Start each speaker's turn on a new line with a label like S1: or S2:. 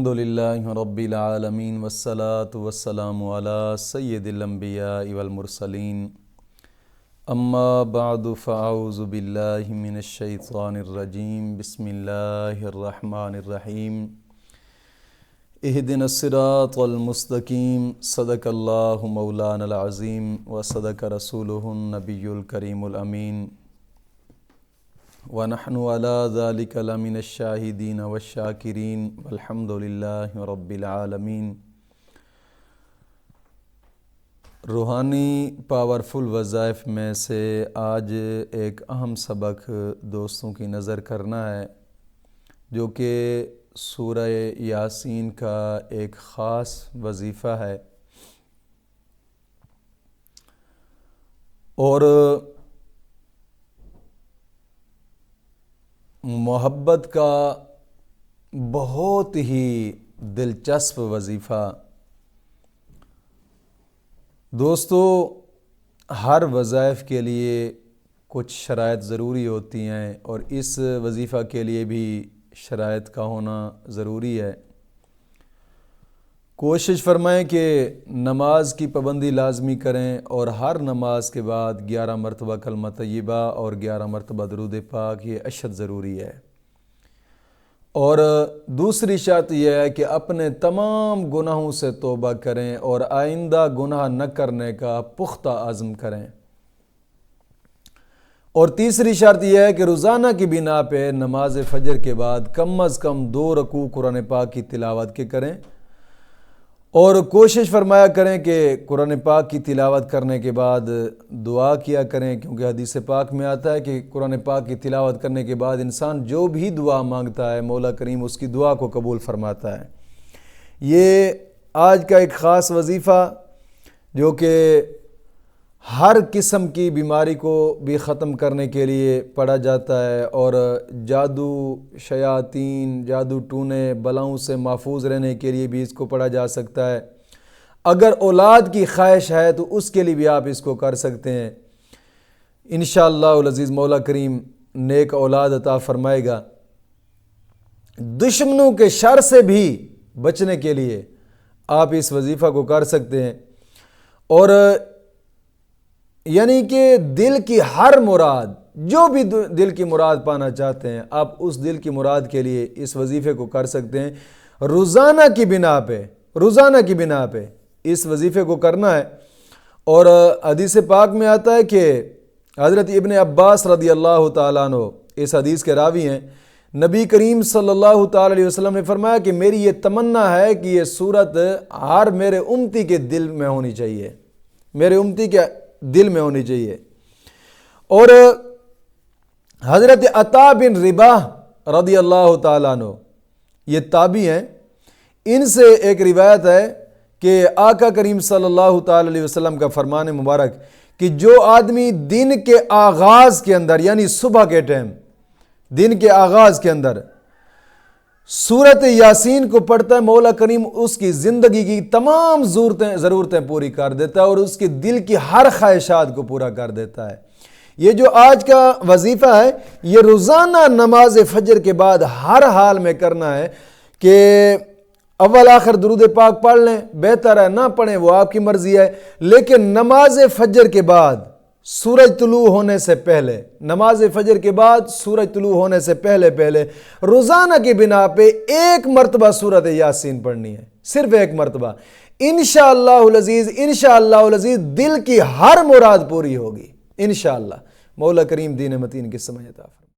S1: الحمدللہ رب العالمین والصلاة والسلام علی سید الانبیاء والمرسلین اما بعد فاعوذ باللہ من الشیطان الرجیم بسم اللہ الرحمن الرحیم اہدنا الصراط المستقیم صدق اللہ مولانا العظیم وصدق رسولہ النبی الکریم الامین وَنَحْنُ عَلَى ذَلِكَ لَمِنَ الشَّاهِدِينَ وَالشَّاكِرِينَ وَالْحَمْدُ لِلَّهِ رَبِّ الْعَالَمِينَ۔ روحانی پاورفل وظائف میں سے آج ایک اہم سبق دوستوں کی نظر کرنا ہے، جو کہ سورہ یاسین کا ایک خاص وظیفہ ہے، اور محبت کا بہت ہی دلچسپ وظیفہ۔ دوستو، ہر وظائف کے لیے کچھ شرائط ضروری ہوتی ہیں، اور اس وظیفہ کے لیے بھی شرائط کا ہونا ضروری ہے۔ کوشش فرمائیں کہ نماز کی پابندی لازمی کریں، اور ہر نماز کے بعد 11 مرتبہ کلمہ طیبہ اور 11 مرتبہ درود پاک، یہ اشد ضروری ہے۔ اور دوسری شرط یہ ہے کہ اپنے تمام گناہوں سے توبہ کریں اور آئندہ گناہ نہ کرنے کا پختہ عزم کریں۔ اور تیسری شرط یہ ہے کہ روزانہ کی بنا پہ نماز فجر کے بعد کم از کم 2 رکوع قرآن پاک کی تلاوت کے کریں، اور کوشش فرمایا کریں کہ قرآن پاک کی تلاوت کرنے کے بعد دعا کیا کریں، کیونکہ حدیث پاک میں آتا ہے کہ قرآن پاک کی تلاوت کرنے کے بعد انسان جو بھی دعا مانگتا ہے مولا کریم اس کی دعا کو قبول فرماتا ہے۔ یہ آج کا ایک خاص وظیفہ جو کہ ہر قسم کی بیماری کو بھی ختم کرنے کے لیے پڑھا جاتا ہے، اور جادو، شیاطین، جادو ٹونے، بلاؤں سے محفوظ رہنے کے لیے بھی اس کو پڑھا جا سکتا ہے۔ اگر اولاد کی خواہش ہے تو اس کے لیے بھی آپ اس کو کر سکتے ہیں۔ انشاءاللہ العزیز مولا کریم نیک اولاد عطا فرمائے گا۔ دشمنوں کے شر سے بھی بچنے کے لیے آپ اس وظیفہ کو کر سکتے ہیں، اور یعنی کہ دل کی ہر مراد، جو بھی دل کی مراد پانا چاہتے ہیں، آپ اس دل کی مراد کے لیے اس وظیفے کو کر سکتے ہیں۔ روزانہ کی بنا پہ اس وظیفے کو کرنا ہے۔ اور حدیث پاک میں آتا ہے کہ حضرت ابن عباس رضی اللہ تعالیٰ عنہ اس حدیث کے راوی ہیں، نبی کریم صلی اللہ تعالیٰ علیہ وسلم نے فرمایا کہ میری یہ تمنا ہے کہ یہ سورت ہر میرے امتی کے دل میں ہونی چاہیے، میرے امتی کے دل میں ہونی چاہیے۔ اور حضرت عطا بن رباح رضی اللہ تعالیٰ عنہ، یہ تابعی ہیں، ان سے ایک روایت ہے کہ آقا کریم صلی اللہ تعالیٰ علیہ وسلم کا فرمان مبارک کہ جو آدمی دن کے آغاز کے اندر، یعنی صبح کے ٹائم، دن کے آغاز کے اندر سورت یاسین کو پڑھتا ہے، مولا کریم اس کی زندگی کی تمام ضرورتیں پوری کر دیتا ہے، اور اس کے دل کی ہر خواہشات کو پورا کر دیتا ہے۔ یہ جو آج کا وظیفہ ہے، یہ روزانہ نماز فجر کے بعد ہر حال میں کرنا ہے، کہ اول آخر درود پاک پڑھ لیں، بہتر ہے نہ پڑھیں، وہ آپ کی مرضی ہے، لیکن نماز فجر کے بعد سورج طلوع ہونے سے پہلے، نماز فجر کے بعد سورج طلوع ہونے سے پہلے روزانہ کی بنا پہ 1 مرتبہ سورت یاسین پڑھنی ہے، صرف 1 مرتبہ۔ انشاءاللہ العزیز دل کی ہر مراد پوری ہوگی انشاءاللہ۔ مولا کریم دین متین کی سمجھ عطا فرمائے۔